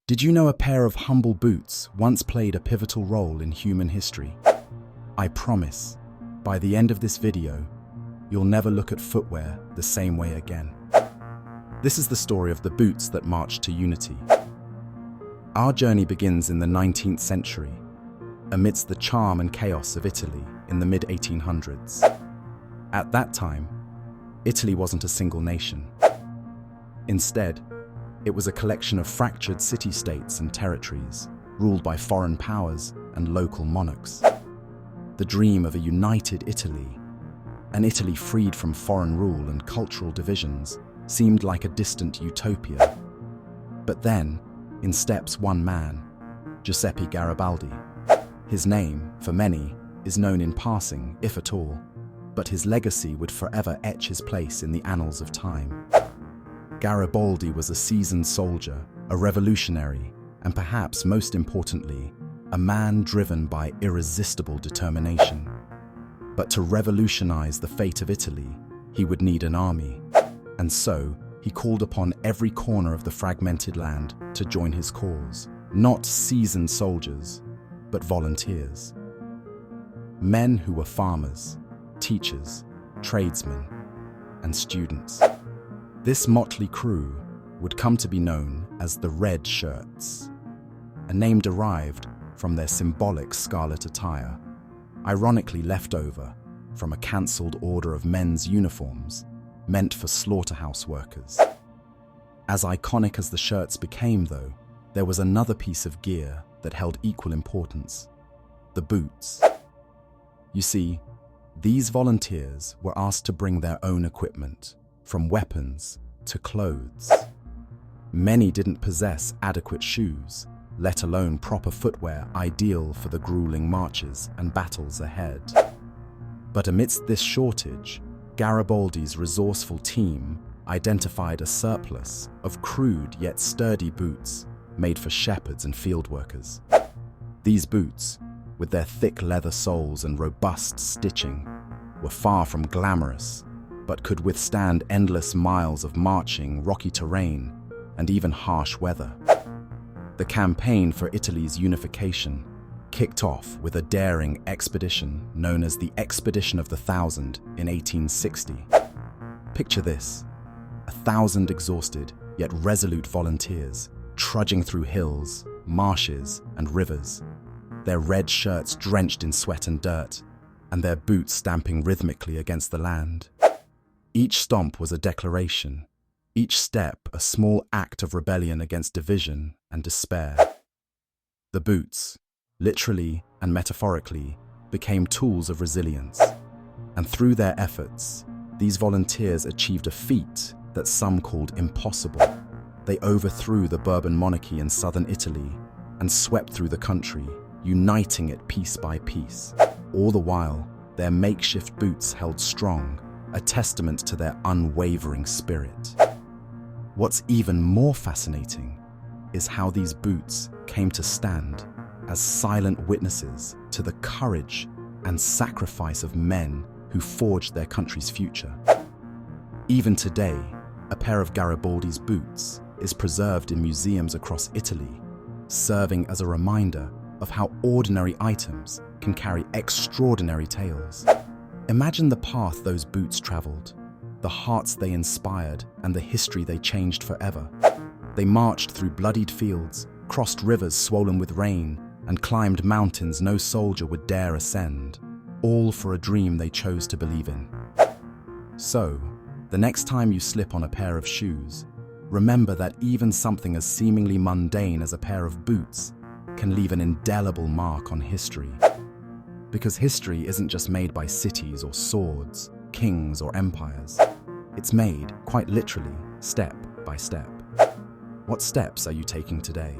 Did you know a pair of humble boots once played a pivotal role in human history? I promise, by the end of this video, you'll never look at footwear the same way again. This is the story of the boots that marched to unity. Our journey begins in the 19th century, amidst the charm and chaos of Italy in the mid-1800s. At that time, Italy wasn't a single nation. Instead, it was a collection of fractured city-states and territories, ruled by foreign powers and local monarchs. The dream of a united Italy, an Italy freed from foreign rule and cultural divisions, seemed like a distant utopia. But then, in steps one man, Giuseppe Garibaldi. His name, for many, is known in passing, if at all, but his legacy would forever etch his place in the annals of time. Garibaldi was a seasoned soldier, a revolutionary, and perhaps most importantly, a man driven by irresistible determination. But to revolutionize the fate of Italy, he would need an army. And so, he called upon every corner of the fragmented land to join his cause. Not seasoned soldiers, but volunteers. Men who were farmers, teachers, tradesmen, and students. This motley crew would come to be known as the Red Shirts, a name derived from their symbolic scarlet attire, ironically left over from a cancelled order of men's uniforms meant for slaughterhouse workers. As iconic as the shirts became, though, there was another piece of gear that held equal importance: the boots. You see, these volunteers were asked to bring their own equipment, from weapons to clothes. Many didn't possess adequate shoes, let alone proper footwear ideal for the grueling marches and battles ahead. But amidst this shortage, Garibaldi's resourceful team identified a surplus of crude yet sturdy boots made for shepherds and field workers. These boots, with their thick leather soles and robust stitching, were far from glamorous, but could withstand endless miles of marching, rocky terrain, and even harsh weather. The campaign for Italy's unification kicked off with a daring expedition known as the Expedition of the Thousand in 1860. Picture this: 1,000 exhausted yet resolute volunteers trudging through hills, marshes, and rivers, their red shirts drenched in sweat and dirt, and their boots stamping rhythmically against the land. Each stomp was a declaration, each step a small act of rebellion against division and despair. The boots, literally and metaphorically, became tools of resilience, and through their efforts, these volunteers achieved a feat that some called impossible. They overthrew the Bourbon monarchy in southern Italy and swept through the country, uniting it piece by piece. All the while, their makeshift boots held strong, a testament to their unwavering spirit. What's even more fascinating is how these boots came to stand as silent witnesses to the courage and sacrifice of men who forged their country's future. Even today, a pair of Garibaldi's boots is preserved in museums across Italy, serving as a reminder of how ordinary items can carry extraordinary tales. Imagine the path those boots traveled, the hearts they inspired, and the history they changed forever. They marched through bloodied fields, crossed rivers swollen with rain, and climbed mountains no soldier would dare ascend, all for a dream they chose to believe in. So, the next time you slip on a pair of shoes, remember that even something as seemingly mundane as a pair of boots can leave an indelible mark on history. Because history isn't just made by cities or swords, kings or empires. It's made, quite literally, step by step. What steps are you taking today?